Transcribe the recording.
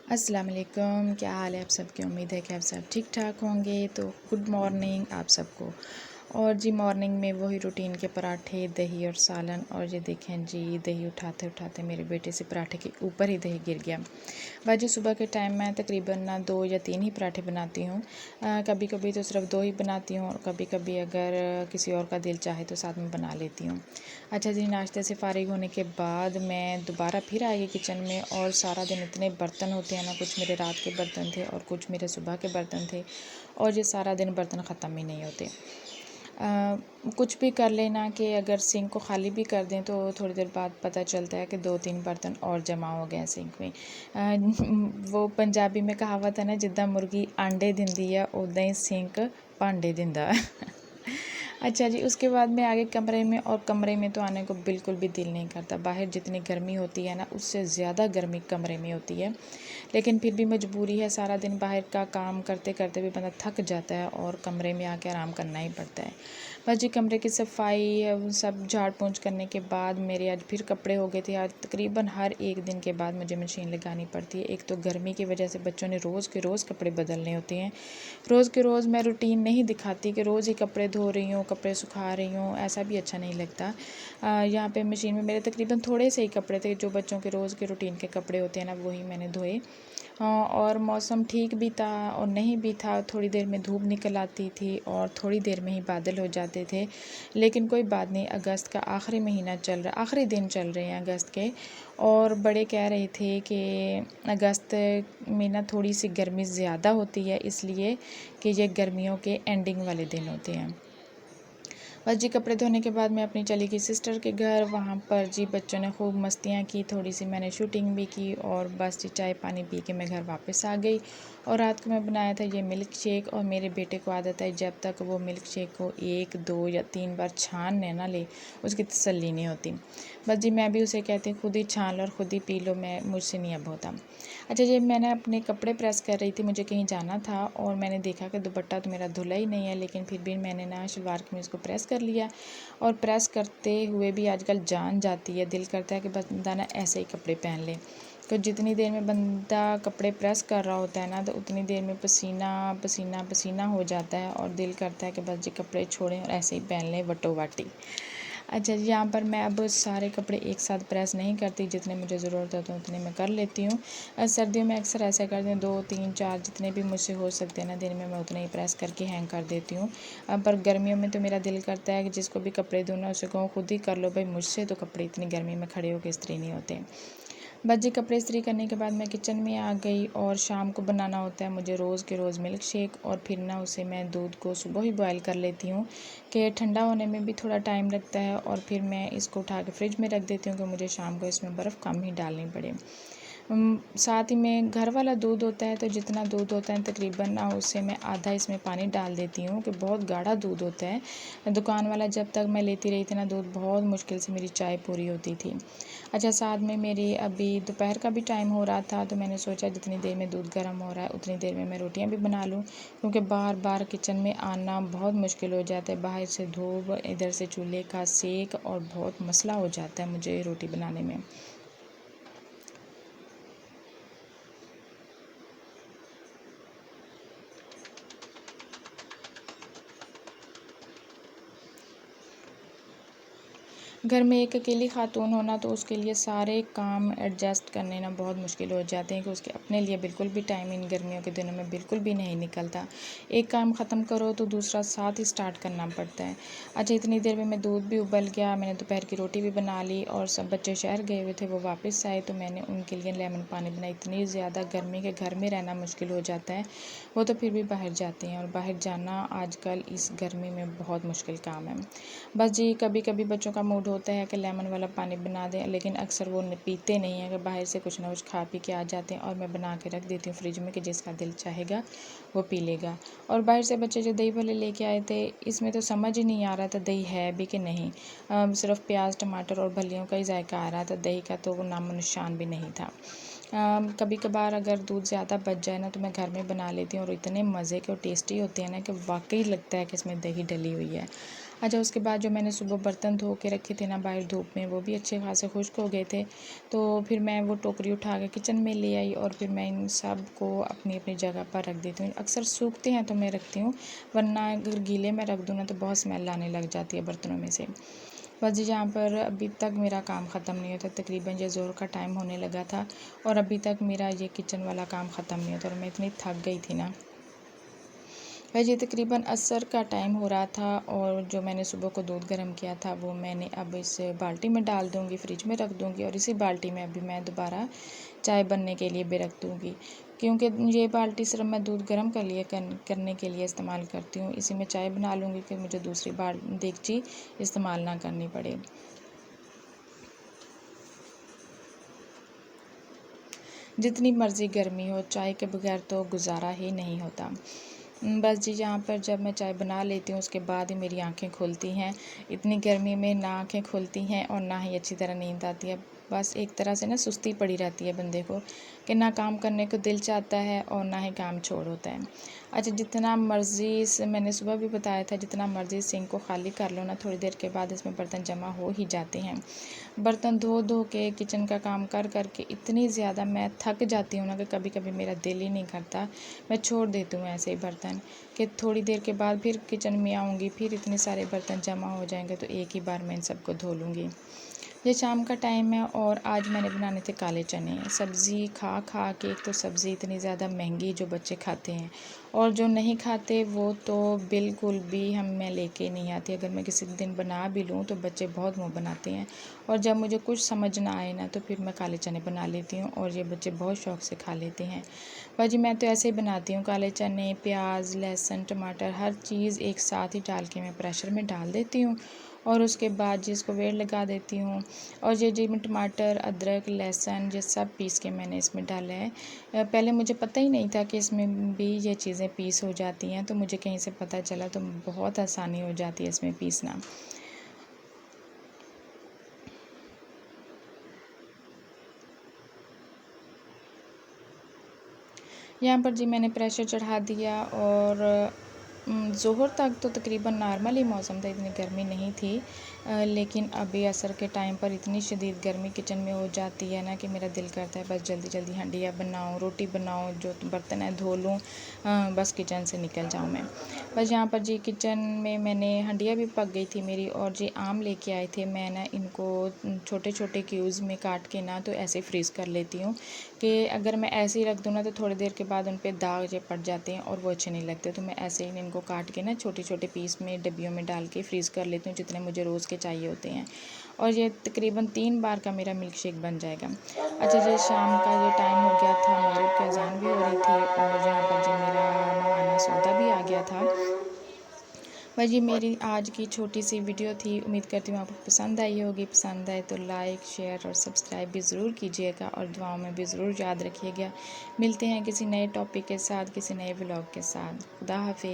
अस्सलाम वालेकुम, क्या हाल है आप सबकी। उम्मीद है कि आप सब ठीक ठाक होंगे। तो गुड मॉर्निंग आप सबको। और जी मॉर्निंग में वही रूटीन के पराठे, दही और सालन। और ये देखें जी, दही उठाते उठाते मेरे बेटे से पराठे के ऊपर ही दही गिर गया। वजह सुबह के टाइम मैं तकरीबन ना 2 या 3 ही पराठे बनाती हूँ। कभी कभी तो सिर्फ 2 ही बनाती हूँ और कभी कभी अगर किसी और का दिल चाहे तो साथ में बना लेती हूँ। अच्छा जी, नाश्ते से फ़ारिग होने के बाद मैं दोबारा फिर आ गई किचन में। और सारा दिन इतने बर्तन होते हैं ना, कुछ मेरे रात के बर्तन थे और कुछ मेरे सुबह के बर्तन थे। और ये सारा दिन बर्तन ख़त्म ही नहीं होते। कुछ भी कर लेना कि अगर सिंक को ख़ाली भी कर दें तो थोड़ी देर बाद पता चलता है कि 2-3 बर्तन और जमा हो गए हैं सिंक में। वो पंजाबी में कहावत है ना, जिद्दां मुर्गी आंडे दिंदी है उदां ही सिंक भांडे दिंदा। अच्छा जी, उसके बाद मैं आगे कमरे में। और कमरे में तो आने को बिल्कुल भी दिल नहीं करता। बाहर जितनी गर्मी होती है ना, उससे ज़्यादा गर्मी कमरे में होती है। लेकिन फिर भी मजबूरी है, सारा दिन बाहर का काम करते करते भी बंदा थक जाता है और कमरे में आके आराम करना ही पड़ता है। बस जी, कमरे की सफाई सब झाड़ पोंछ करने के बाद मेरे आज फिर कपड़े हो गए थे। आज तकरीबन हर एक दिन के बाद मुझे मशीन लगानी पड़ती है। एक तो गर्मी की वजह से बच्चों ने रोज़ के रोज़ कपड़े बदलने होते हैं। रोज़ के रोज़ मैं रूटीन नहीं दिखाती कि रोज़ ही कपड़े धो रही हूँ, कपड़े सुखा रही हूँ, ऐसा भी अच्छा नहीं लगता। यहाँ पे मशीन में मेरे तकरीबन थोड़े से ही कपड़े थे, जो बच्चों के रोज़ के रूटीन के कपड़े होते हैं ना, वही मैंने धोए। और मौसम ठीक भी था और नहीं भी था। थोड़ी देर में धूप निकल आती थी और थोड़ी देर में ही बादल हो जाते थे। लेकिन कोई बात नहीं, अगस्त का आखिरी महीना चल रहा, आखिरी दिन चल रहे हैं अगस्त के। और बड़े कह रहे थे कि अगस्त में ना थोड़ी सी गर्मी ज़्यादा होती है, इसलिए कि ये गर्मियों के एंडिंग वाले दिन होते हैं। बस जी, कपड़े धोने के बाद मैं अपनी चली गई सिस्टर के घर। वहाँ पर जी बच्चों ने खूब मस्तियाँ की, थोड़ी सी मैंने शूटिंग भी की और बस जी चाय पानी पी के मैं घर वापस आ गई। और रात को मैं बनाया था ये मिल्क शेक। और मेरे बेटे को आदत है, जब तक वो मिल्क शेक को 1, 2 या 3 बार छान ले ना ले, उसकी तसल्ली नहीं होती। बस जी, मैं भी उसे कहती हूँ खुद ही छान लो और ख़ुद ही पी लो, मैं मुझसे नहीं अब होता। अच्छा जी, मैंने अपने कपड़े प्रेस कर रही थी, मुझे कहीं जाना था और मैंने देखा कि दुपट्टा तो मेरा धुला ही नहीं है। लेकिन फिर भी मैंने ना शलवार कमीज़ को प्रेस कर लिया। और प्रेस करते हुए भी आजकल जान जाती है, दिल करता है कि बंदा ना ऐसे ही कपड़े पहन ले। तो जितनी देर में बंदा कपड़े प्रेस कर रहा होता है ना, तो उतनी देर में पसीना पसीना पसीना हो जाता है और दिल करता है कि बस जी कपड़े छोड़ें और ऐसे ही पहन लें वटो वाटी। अच्छा जी, यहाँ पर मैं अब सारे कपड़े एक साथ प्रेस नहीं करती, जितने मुझे ज़रूरत होते हैं उतने मैं कर लेती हूँ। सर्दियों में अक्सर ऐसा करती हूँ, 2, 3, 4 जितने भी मुझसे हो सकते हैं ना दिन में, मैं उतने ही प्रेस करके हैंग कर देती हूँ। पर गर्मियों में तो मेरा दिल करता है कि जिसको भी कपड़े धोना उसे कहूँ खुद ही कर लो भाई, मुझसे तो कपड़े इतनी गर्मी में खड़े होकर इस्त्री नहीं होते। बस जी, कपड़े इस्त्री करने के बाद मैं किचन में आ गई। और शाम को बनाना होता है मुझे रोज़ के रोज़ मिल्क शेक। और फिर ना उसे मैं दूध को सुबह ही बॉयल कर लेती हूँ कि ठंडा होने में भी थोड़ा टाइम लगता है। और फिर मैं इसको उठा के फ्रिज में रख देती हूँ कि मुझे शाम को इसमें बर्फ़ कम ही डालनी पड़े। साथ ही में घर वाला दूध होता है, तो जितना दूध होता है तकरीबन ना उससे मैं आधा इसमें पानी डाल देती हूँ कि बहुत गाढ़ा दूध होता है। दुकान वाला जब तक मैं लेती रही थी ना दूध, बहुत मुश्किल से मेरी चाय पूरी होती थी। अच्छा, साथ में मेरी अभी दोपहर का भी टाइम हो रहा था, तो मैंने सोचा जितनी देर में दूध गर्म हो रहा है उतनी देर में मैं रोटियां भी बना लूँ, क्योंकि बार बार किचन में आना बहुत मुश्किल हो जाता है। बाहर से धूप, इधर से चूल्हे का सेक, और बहुत मसला हो जाता है मुझे रोटी बनाने में। घर में एक अकेली खातून होना तो उसके लिए सारे काम एडजस्ट करने ना बहुत मुश्किल हो जाते हैं कि उसके अपने लिए बिल्कुल भी टाइम इन गर्मियों के दिनों में बिल्कुल भी नहीं निकलता। एक काम ख़त्म करो तो दूसरा साथ ही स्टार्ट करना पड़ता है। अच्छा, इतनी देर में मैं दूध भी उबल गया, मैंने दोपहर की रोटी भी बना ली और सब बच्चे शहर गए हुए थे, वो वापस आए तो मैंने उनके लिए लेमन पानी बनाई। इतनी ज़्यादा गर्मी के घर में रहना मुश्किल हो जाता है, वो तो फिर भी बाहर जाते हैं और बाहर जाना आजकल इस गर्मी में बहुत मुश्किल काम है। बस जी, कभी कभी बच्चों का मूड होता है कि लेमन वाला पानी बना दें, लेकिन अक्सर वो पीते नहीं हैं, कि बाहर से कुछ ना कुछ खा पी के आ जाते हैं और मैं बना के रख देती हूँ फ्रिज में कि जिसका दिल चाहेगा वो पी लेगा। और बाहर से बच्चे जो दही भल्ले लेके आए थे, इसमें तो समझ ही नहीं आ रहा था दही है भी कि नहीं। सिर्फ प्याज टमाटर और भल्लियों का ही जायका आ रहा था, दही का तो वो नामो निशान भी नहीं था। कभी कभार अगर दूध ज़्यादा बच जाए ना तो मैं घर में बना लेती हूँ और इतने मज़े के और टेस्टी होते हैं ना कि वाकई लगता है कि इसमें दही डली हुई है। अच्छा, उसके बाद जो मैंने सुबह बर्तन धो के रखे थे ना बाहर धूप में, वो भी अच्छे खासे खुश्क हो गए थे। तो फिर मैं वो टोकरी उठा के किचन में ले आई और फिर मैं इन सब को अपनी अपनी जगह पर रख देती हूँ। अक्सर सूखते हैं तो मैं रखती हूँ, वरना अगर गीले में रख दूँ ना तो बहुत स्मेल आने लग जाती है बर्तनों में से। बस जी, जहाँ पर अभी तक मेरा काम ख़त्म नहीं होता, तकरीबन ये ज़ोर का टाइम होने लगा था और अभी तक मेरा ये किचन वाला काम ख़त्म नहीं होता और मैं इतनी थक गई थी ना। वैसे तकरीबन असर का टाइम हो रहा था और जो मैंने सुबह को दूध गर्म किया था वो मैंने अब इस बाल्टी में डाल दूँगी, फ्रिज में रख दूँगी और इसी बाल्टी में अभी मैं दोबारा चाय बनने के लिए भी रख दूँगी, क्योंकि ये बाल्टी सिर्फ मैं दूध गर्म करने के लिए इस्तेमाल करती हूँ। इसी में चाय बना लूँगी कि मुझे दूसरी देगची इस्तेमाल ना करनी पड़े। जितनी मर्ज़ी गर्मी हो, चाय के बगैर तो गुजारा ही नहीं होता। बस जी, यहाँ पर जब मैं चाय बना लेती हूँ उसके बाद ही मेरी आँखें खुलती हैं। इतनी गर्मी में ना आँखें खुलती हैं और ना ही अच्छी तरह नींद आती है। बस एक तरह से ना सुस्ती पड़ी रहती है बंदे को, कि ना काम करने को दिल चाहता है और ना ही काम छोड़ होता है। अच्छा, जितना मर्ज़ी से मैंने सुबह भी बताया था, जितना मर्ज़ी सिंक को खाली कर लो ना, थोड़ी देर के बाद इसमें बर्तन जमा हो ही जाते हैं। बर्तन धो धो के किचन का काम कर कर के इतनी ज़्यादा मैं थक जाती हूँ ना कि कभी कभी मेरा दिल ही नहीं करता, मैं छोड़ देती हूँ ऐसे ही बर्तन, कि थोड़ी देर के बाद फिर किचन में आऊँगी, फिर इतने सारे बर्तन जमा हो जाएंगे तो एक ही बार मैं इन सबको धो लूँगी। ये शाम का टाइम है और आज मैंने बनाने थे काले चने। सब्ज़ी खा खा के, एक तो सब्ज़ी इतनी ज़्यादा महंगी जो बच्चे खाते हैं, और जो नहीं खाते वो तो बिल्कुल भी हम मैं लेके नहीं आती। अगर मैं किसी दिन बना भी लूँ तो बच्चे बहुत मुँह बनाते हैं, और जब मुझे कुछ समझ ना आए ना तो फिर मैं काले चने बना लेती हूँ और ये बच्चे बहुत शौक़ से खा लेते हैं। भाजी, मैं तो ऐसे ही बनाती हूँ, काले चने, प्याज, लहसुन, टमाटर हर चीज़ एक साथ ही डाल के मैं प्रेशर में डाल देती हूँ और उसके बाद जिसको वेड़ लगा देती हूँ। और ये जी मैं टमाटर, अदरक, लहसुन ये सब पीस के मैंने इसमें डाला है। पहले मुझे पता ही नहीं था कि इसमें भी ये चीज़ें पीस हो जाती हैं, तो मुझे कहीं से पता चला, तो बहुत आसानी हो जाती है इसमें पीसना। यहाँ पर जी मैंने प्रेशर चढ़ा दिया और ज़ोहर तक तो तकरीबन नॉर्मल ही मौसम था, इतनी गर्मी नहीं थी। लेकिन अभी असर के टाइम पर इतनी शदीद गर्मी किचन में हो जाती है ना कि मेरा दिल करता है बस जल्दी जल्दी हंडिया बनाऊँ, रोटी बनाऊँ, जो बर्तन है धो लूँ, बस किचन से निकल जाऊँ मैं। बस यहाँ पर जी किचन में मैंने हंडिया भी पक गई थी मेरी, और जी आम लेके आए थे, मैं ना इनको छोटे छोटे क्यूब्स में काट के ना तो ऐसे फ्रीज़ कर लेती हूँ, कि अगर मैं ऐसे ही रख दूँ ना तो थोड़ी देर के बाद उन पे दाग जो पड़ जाते हैं और वो अच्छे नहीं लगते। तो मैं ऐसे ही इनको काट के ना छोटे छोटे पीस में डब्बियों में डाल के फ्रीज़ कर लेती हूँ, जितने मुझे रोज़ के चाहिए होते हैं, और ये तकरीबन 3 बार का मेरा मिल्क शेक बन जाएगा। अच्छा जी, शाम का ये टाइम हो गया था, मगरिब की अज़ान भी हो रही थी और यहाँ पर जी मेरा माहाना सौदा भी आ गया था। बस ये मेरी आज की छोटी सी वीडियो थी, उम्मीद करती हूँ आपको पसंद आई होगी। पसंद आए तो लाइक, शेयर और सब्सक्राइब भी ज़रूर कीजिएगा और दुआओं में भी ज़रूर याद रखिएगा। मिलते हैं किसी नए टॉपिक के साथ, किसी नए व्लॉग के साथ। खुदा हाफिज़।